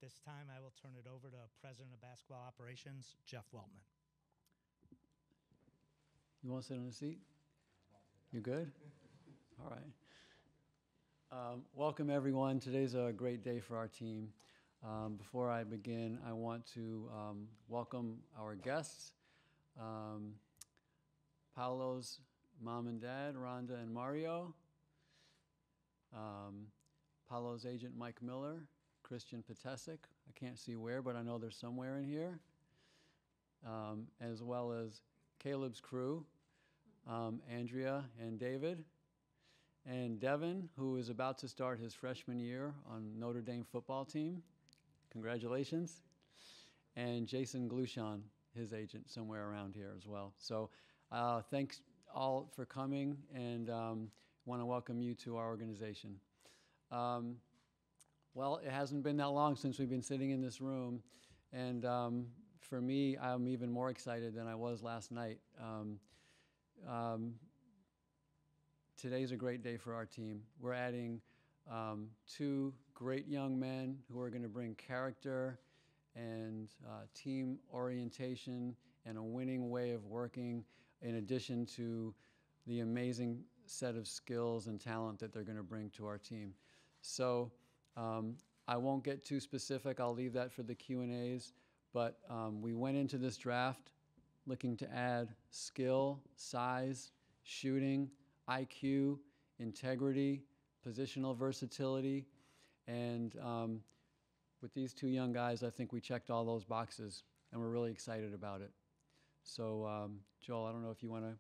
this time, I will turn it over to President of Basketball Operations, Jeff Weltman. You want to sit on the seat? You good? All right. Welcome, everyone. Today's a great day for our team. Before I begin, I want to welcome our guests, Paolo's mom and dad, Rhonda and Mario, Paolo's agent, Mike Miller, Christian Patesic, I can't see where, but I know they're somewhere in here, as well as Caleb's crew, Andrea and David, and Devin, who is about to start his freshman year on Notre Dame football team. Congratulations. And Jason Glushon, his agent, somewhere around here as well. So thanks all for coming, and want to welcome you to our organization. Well, it hasn't been that long since we've been sitting in this room, and for me, I'm even more excited than I was last night. Today's a great day for our team. We're adding two great young men who are going to bring character and team orientation and a winning way of working, in addition to the amazing set of skills and talent that they're going to bring to our team. So I won't get too specific. I'll leave that for the Q&As. But we went into this draft looking to add skill, size, shooting, IQ, integrity, positional versatility. And with these two young guys, I think we checked all those boxes, and we're really excited about it. So, Joel, I don't know if you want to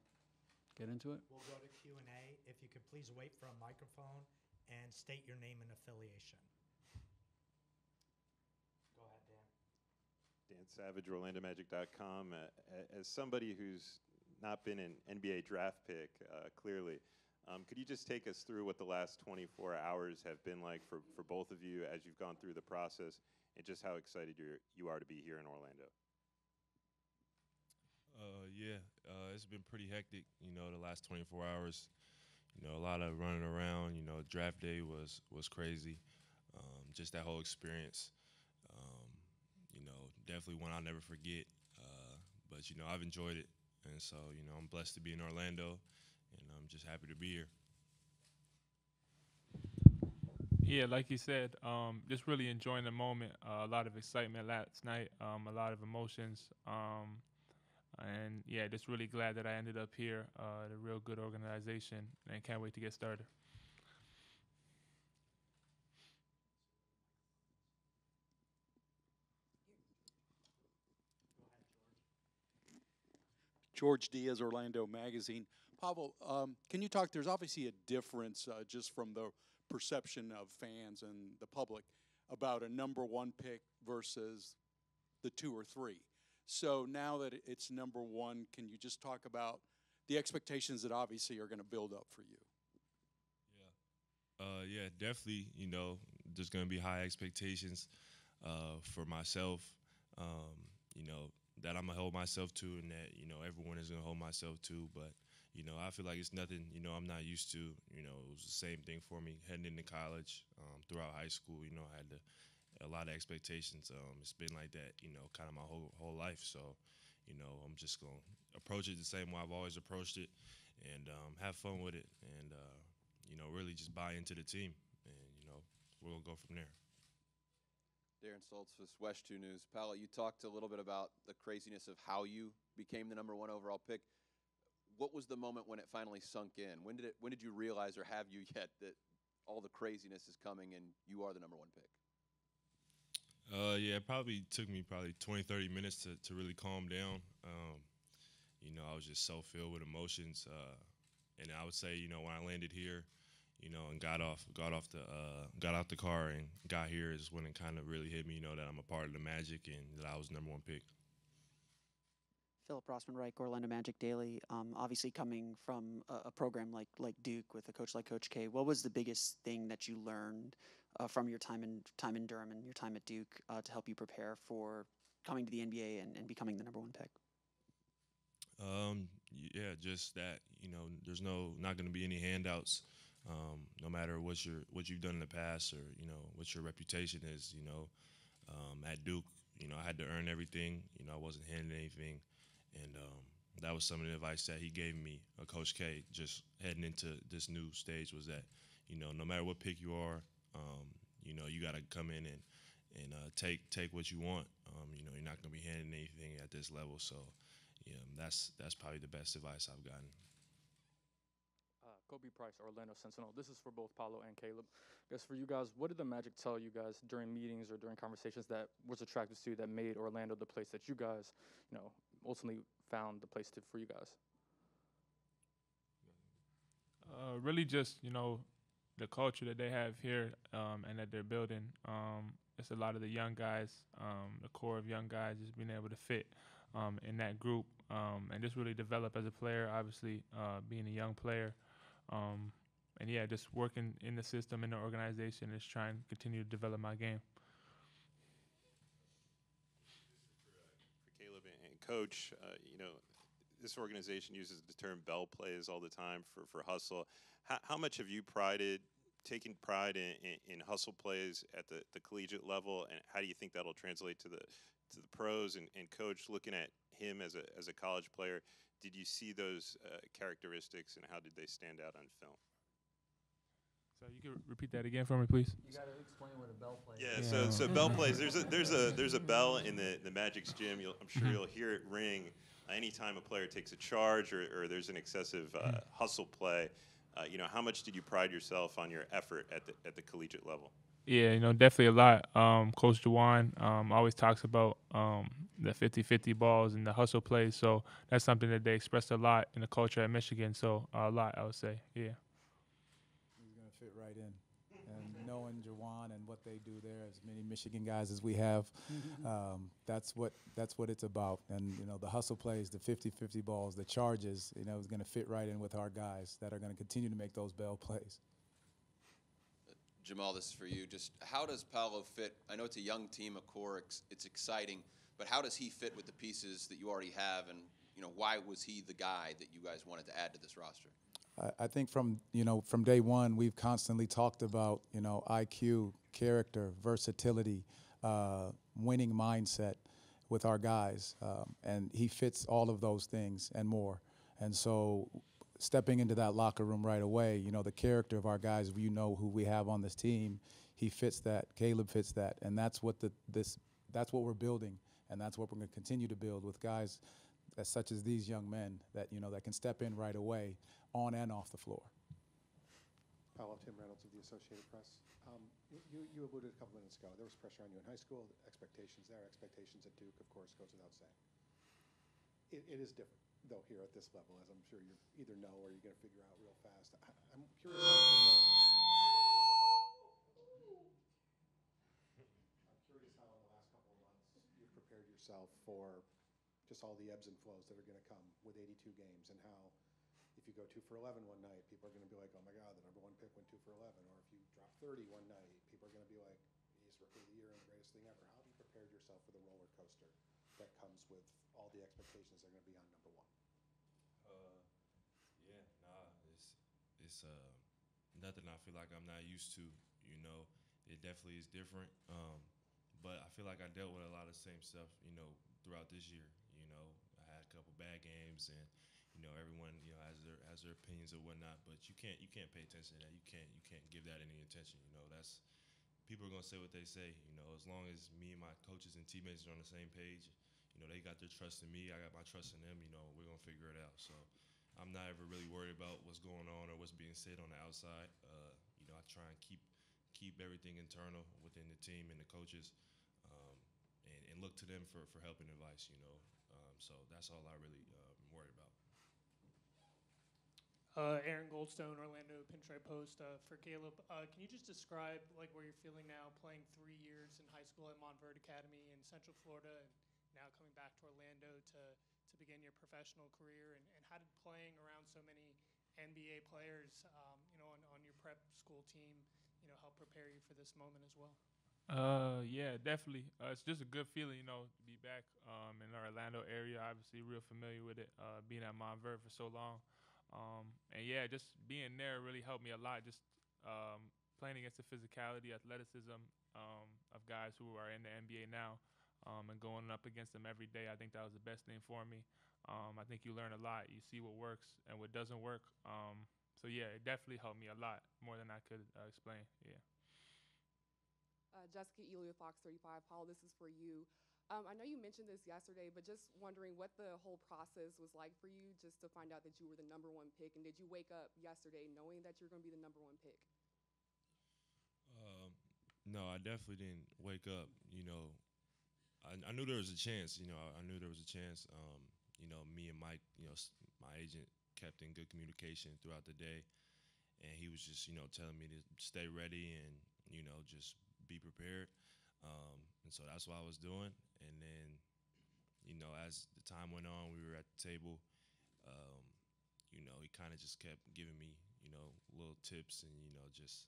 get into it? We'll go to Q&A. If you could please wait for a microphone and state your name and affiliation. Go ahead, Dan. Dan Savage, OrlandoMagic.com. As somebody who's not been an NBA draft pick, clearly, could you just take us through what the last 24 hours have been like for both of you as you've gone through the process, and just how excited you are to be here in Orlando? It's been pretty hectic, the last 24 hours. A lot of running around. Draft day was crazy. Just that whole experience, definitely one I'll never forget. But, I've enjoyed it. And so, I'm blessed to be in Orlando, and I'm just happy to be here. Yeah, like you said, just really enjoying the moment. A lot of excitement last night, a lot of emotions. And yeah, just really glad that I ended up here at a real good organization, and can't wait to get started. George Diaz, Orlando Magazine. Pavel, can you talk, there's obviously a difference just from the perception of fans and the public about a number one pick versus the 2 or 3. So now that it's number one, can you just talk about the expectations that obviously are going to build up for you? Yeah, definitely, there's going to be high expectations for myself, that I'm going to hold myself to, and that, everyone is going to hold myself to. But, I feel like it's nothing, I'm not used to. It was the same thing for me heading into college, throughout high school. I had a lot of expectations. It's been like that, kind of my whole life. So, I'm just going to approach it the same way I've always approached it, and have fun with it, and, really just buy into the team. And, we'll go from there. Darren Stoltz with West 2 News. Paolo, you talked a little bit about the craziness of how you became the number one overall pick. What was the moment when it finally sunk in? When did you realize, or have you yet, that all the craziness is coming and you are the number one pick? Yeah, it probably took me 20, 30 minutes to really calm down. I was just so filled with emotions. And I would say, when I landed here, and got off the car and got here is when it kind of really hit me, that I'm a part of the Magic and that I was number one pick. Philip Rossman-Reich, Orlando Magic Daily. Obviously coming from a program like Duke with a coach like Coach K, what was the biggest thing that you learned from your time in Durham and your time at Duke to help you prepare for coming to the NBA and becoming the number one pick? Yeah, just that, there's not going to be any handouts. No matter what you've done in the past, or what your reputation is, At Duke, I had to earn everything. I wasn't handing anything, and that was some of the advice that he gave me, Coach K, just heading into this new stage was that, no matter what pick you are, you got to come in and take what you want. You're not going to be handing anything at this level. So, yeah, that's probably the best advice I've gotten. Kobe Price, Orlando Sentinel. This is for both Paolo and Caleb. I guess for you guys, what did the Magic tell you guys during meetings or during conversations that was attractive to you that made Orlando the place that you guys, ultimately found the place for you guys? Really just, the culture that they have here and that they're building. It's a lot of the young guys, the core of young guys, just being able to fit in that group and just really develop as a player, obviously being a young player. And yeah, just working in the system, in the organization, is trying to continue to develop my game. For Caleb and Coach, this organization uses the term bell plays all the time for hustle. How much have you taken pride in hustle plays at the collegiate level, and how do you think that'll translate to the pros? And Coach, looking at him as a college player, did you see those characteristics, and how did they stand out on film? So you can repeat that again for me, please. You got to explain what a bell play Yeah, is. so bell plays. There's a bell in the Magic's gym. I'm sure you'll hear it ring anytime a player takes a charge or there's an excessive hustle play. How much did you pride yourself on your effort at the collegiate level? Yeah, definitely a lot. Coach Juwan always talks about the 50-50 balls and the hustle plays. So that's something that they expressed a lot in the culture at Michigan. So a lot, I would say, yeah. He's going to fit right in. And knowing Juwan and what they do there, as many Michigan guys as we have, that's what it's about. And, the hustle plays, the 50-50 balls, the charges, is going to fit right in with our guys that are going to continue to make those bell plays. Jamal, this is for you. Just how does Paolo fit? I know it's a young team, of course, it's exciting, but how does he fit with the pieces that you already have, and why was he the guy that you guys wanted to add to this roster? I think from day one, we've constantly talked about IQ, character, versatility, winning mindset with our guys, and he fits all of those things and more. And so, stepping into that locker room right away, the character of our guys, who we have on this team, he fits that. Caleb fits that, and that's what that's what we're building, and that's what we're going to continue to build with guys such as these young men that that can step in right away, on and off the floor. Paolo, Tim Reynolds of the Associated Press. You alluded a couple minutes ago. There was pressure on you in high school. Expectations there. Expectations at Duke, of course, goes without saying. It is different, though, here at this level, as I'm sure you either know or you're going to figure out real fast. I'm curious how in the last couple of months you've prepared yourself for just all the ebbs and flows that are going to come with 82 games, and how if you go 2 for 11 one night, people are going to be like, oh my God, the number 1 pick went 2 for 11. Or if you drop 30 one night, people are going to be like, he's rookie of the year and the greatest thing ever. How have you prepared yourself for the roller coaster that comes with all the expectations that are going to be on number 1? It's nothing I feel like I'm not used to. It definitely is different. But I feel like I dealt with a lot of the same stuff, throughout this year. I had a couple bad games, and everyone has their opinions or whatnot. But you can't pay attention to that. You can't give that any attention. That's people are gonna say what they say. As long as me and my coaches and teammates are on the same page, they got their trust in me. I got my trust in them. We're gonna figure it out. So I'm not ever really worried about what's going on or what's being said on the outside. I try and keep everything internal within the team and the coaches, and look to them for help and advice. So that's all I really am worried about. Aaron Goldstone, Orlando Pinstripe Post. For Caleb, can you just describe where you're feeling now, playing 3 years in high school at Montverde Academy in Central Florida, and now coming back to Orlando to begin your professional career, and how did playing around so many NBA players, on your prep school team, help prepare you for this moment as well? Yeah, definitely. It's just a good feeling, to be back in the Orlando area. Obviously, real familiar with it, being at Montverde for so long. And yeah, just being there really helped me a lot. Just playing against the physicality, athleticism of guys who are in the NBA now, and going up against them every day, I think that was the best thing for me. I think you learn a lot. You see what works and what doesn't work. So yeah, it definitely helped me a lot, more than I could explain. Yeah. Jessica Ely with Fox 35. Paul, this is for you. I know you mentioned this yesterday, but just wondering what the whole process was like for you, just to find out that you were the #1 pick. And did you wake up yesterday knowing that you were going to be the #1 pick? No, I definitely didn't wake up. I knew there was a chance. I knew there was a chance. Me and Mike, my agent, kept in good communication throughout the day, and he was just, telling me to stay ready and, just be prepared. And so that's what I was doing. And then, as the time went on, we were at the table. He kind of just kept giving me, little tips and, just,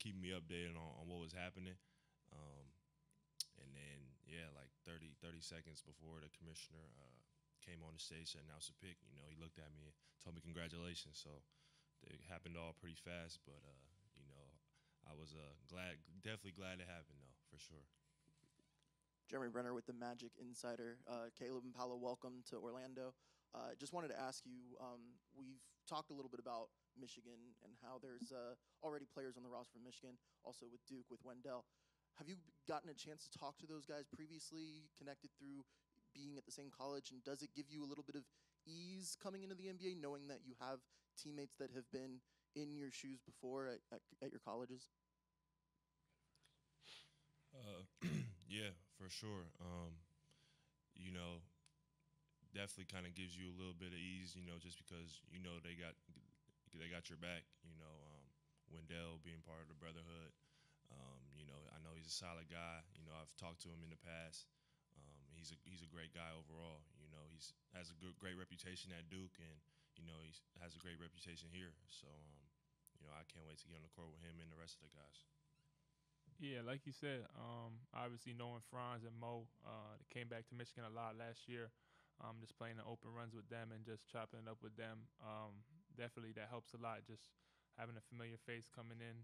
keeping me updated on what was happening. And then, yeah, like 30 seconds before the commissioner came on the stage to announce the pick, he looked at me and told me congratulations. So it happened all pretty fast, but, I was definitely glad it happened, though, for sure. Jeremy Brenner with the Magic Insider. Caleb and Paolo, welcome to Orlando. Just wanted to ask you, we've talked a little bit about Michigan and how there's already players on the roster from Michigan, also with Duke, with Wendell. Have you gotten a chance to talk to those guys previously, connected through being at the same college, and does it give you a little bit of ease coming into the NBA, knowing that you have teammates that have been in your shoes before at your colleges? Yeah, for sure. Definitely kind of gives you a little bit of ease, just because they got your back. Wendell being part of the brotherhood. I know he's a solid guy. I've talked to him in the past. He's a great guy overall. He has a great reputation at Duke, and he has a great reputation here. So I can't wait to get on the court with him and the rest of the guys. Yeah, like you said, obviously knowing Franz and Mo, they came back to Michigan a lot last year. Just playing the open runs with them and just chopping it up with them. Definitely that helps a lot, just having a familiar face coming in,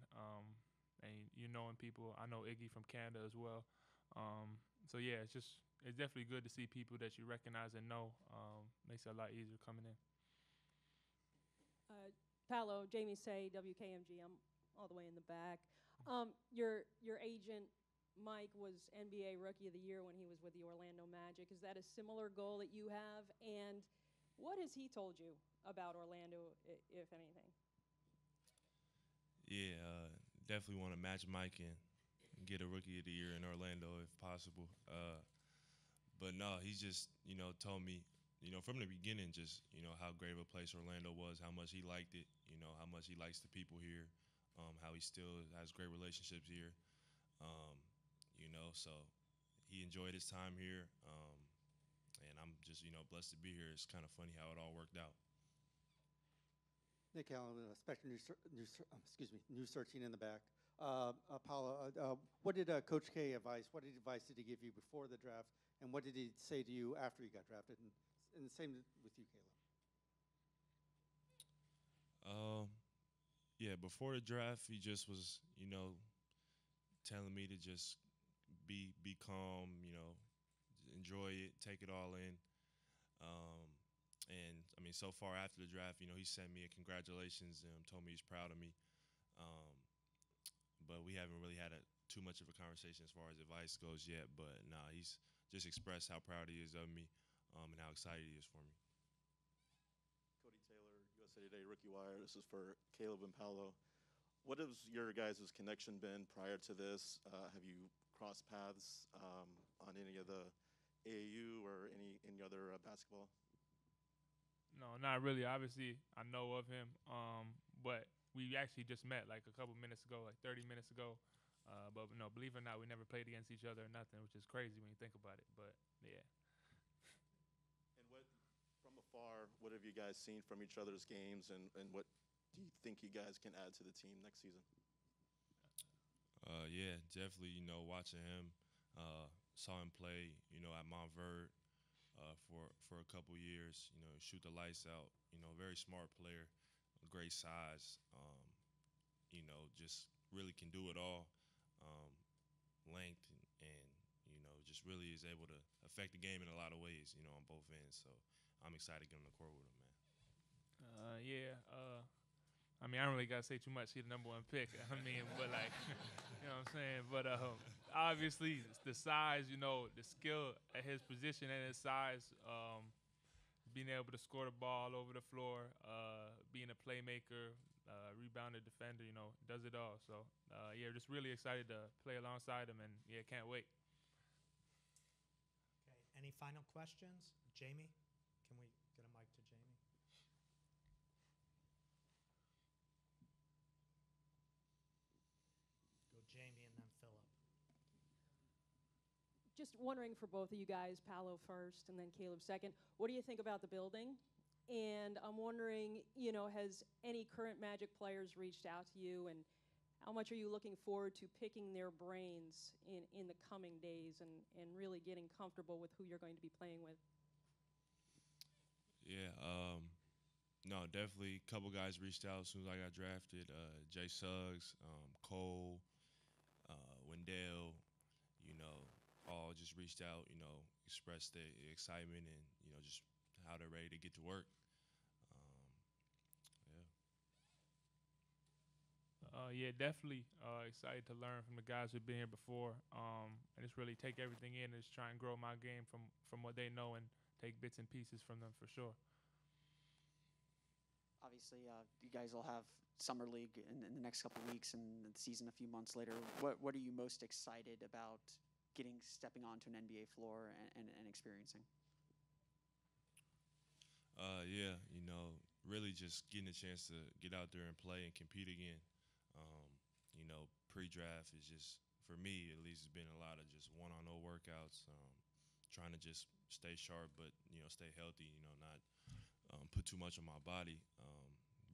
and knowing people. I know Iggy from Canada as well. So yeah, it's definitely good to see people that you recognize and know. Makes it a lot easier coming in. Paolo, Jamie Say, WKMG. I'm all the way in the back. Your agent, Mike, was NBA Rookie of the Year when he was with the Orlando Magic. Is that a similar goal that you have? And what has he told you about Orlando, if anything? Yeah, definitely want to match Mike and get a Rookie of the Year in Orlando if possible. But no, he's just, told me, from the beginning, just, how great of a place Orlando was, how much he liked it, how much he likes the people here. How he still has great relationships here, so he enjoyed his time here, and I'm just, blessed to be here. It's kind of funny how it all worked out. Nick Allen, Spectrum News 13 in the back. Paolo, what did Coach K advise? What advice did he give you before the draft, and what did he say to you after you got drafted? And the same with you, Caleb. Yeah, before the draft, he just was, telling me to just be calm, enjoy it, take it all in. And I mean, so far after the draft, he sent me a congratulations and told me he's proud of me. But we haven't really had too much of a conversation as far as advice goes yet. But nah, he's just expressed how proud he is of me, and how excited he is for me. Cody Taylor, USA Today Rookie Wire. This is for Caleb and Paolo. What has your guys' connection been prior to this? Have you crossed paths on any of the AAU or any other basketball? No, not really. Obviously, I know of him, but we actually just met like a couple minutes ago, like 30 minutes ago. But no, believe it or not, we never played against each other or nothing, which is crazy when you think about it. But yeah. And from afar, what have you guys seen from each other's games, and what do you think you guys can add to the team next season? Yeah, definitely, watching him, saw him play, at Montverde for a couple years, shoot the lights out, very smart player, great size, just really can do it all. Length and just really is able to affect the game in a lot of ways, on both ends. So I'm excited to get on the court with him, man. I mean, I don't really got to say too much. He's the #1 pick. I mean, but like, you know what I'm saying? But obviously, the size, the skill at his position and his size, being able to score the ball over the floor, being a playmaker, rebounder, defender, does it all. So, just really excited to play alongside him, and can't wait. Okay, any final questions? Jamie, can we get a mic to Jamie? Go Jamie and then Philip. Just wondering for both of you guys, Paolo first and then Caleb second, what do you think about the building? And I'm wondering, has any current Magic players reached out to you, and how much are you looking forward to picking their brains in the coming days and really getting comfortable with who you're going to be playing with? Yeah, no, definitely a couple guys reached out as soon as I got drafted. Jay Suggs, Cole, Wendell, all just reached out, expressed their excitement and, just how they're ready to get to work. Definitely excited to learn from the guys who've been here before, and just really take everything in and just try and grow my game from what they know and take bits and pieces from them for sure. Obviously, you guys will have Summer League in the next couple of weeks and the season a few months later. What are you most excited about stepping onto an NBA floor and experiencing? Really just getting a chance to get out there and play and compete again. Pre-draft is just, for me at least, it's been a lot of just one-on-one workouts, trying to just stay sharp, but, stay healthy, not put too much on my body.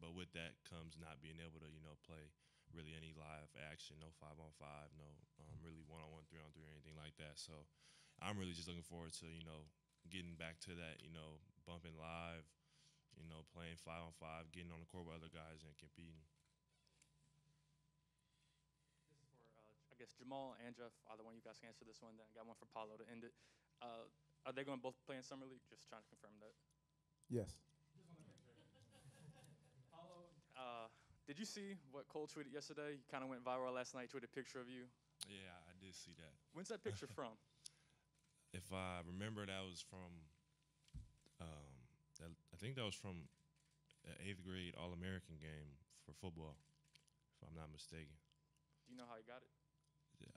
But with that comes not being able to, play really any live action, no 5-on-5, no really 1-on-1, 3-on-3, or anything like that. So I'm really just looking forward to, getting back to that, bumping live, playing 5-on-5, getting on the court with other guys and competing. This is for, I guess, Jamal and Jeff. Either one of you guys can answer this one. Then I got one for Paolo to end it. Are they going to both play in Summer League? Just trying to confirm that. Yes. Paolo, did you see what Cole tweeted yesterday? He kind of went viral last night, tweeted a picture of you. Yeah, I did see that. When's that picture from? If I remember, that was from, I think that was from an 8th grade All-American game for football, if I'm not mistaken. Do you know how he got it? No.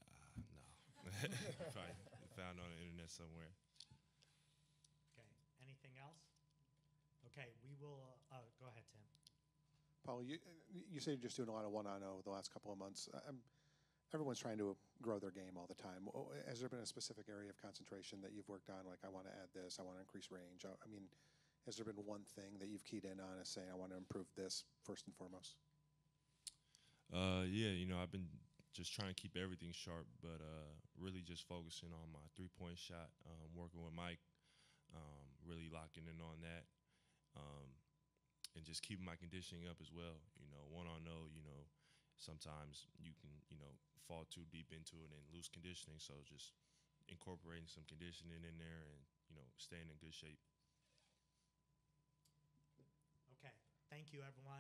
Probably found on the internet somewhere. Okay, anything else? Okay, we will, go ahead, Tim. Paul, you say you're just doing a lot of one-on-0 the last couple of months. Everyone's trying to grow their game all the time. Has there been a specific area of concentration that you've worked on? Like, I want to add this, I want to increase range. I mean, has there been one thing that you've keyed in on as saying, I want to improve this first and foremost? I've been just trying to keep everything sharp, but really just focusing on my three-point shot, working with Mike, really locking in on that, and just keeping my conditioning up as well. One-on-0, sometimes you can, fall too deep into it and lose conditioning. So just incorporating some conditioning in there and, staying in good shape. Okay, thank you, everyone.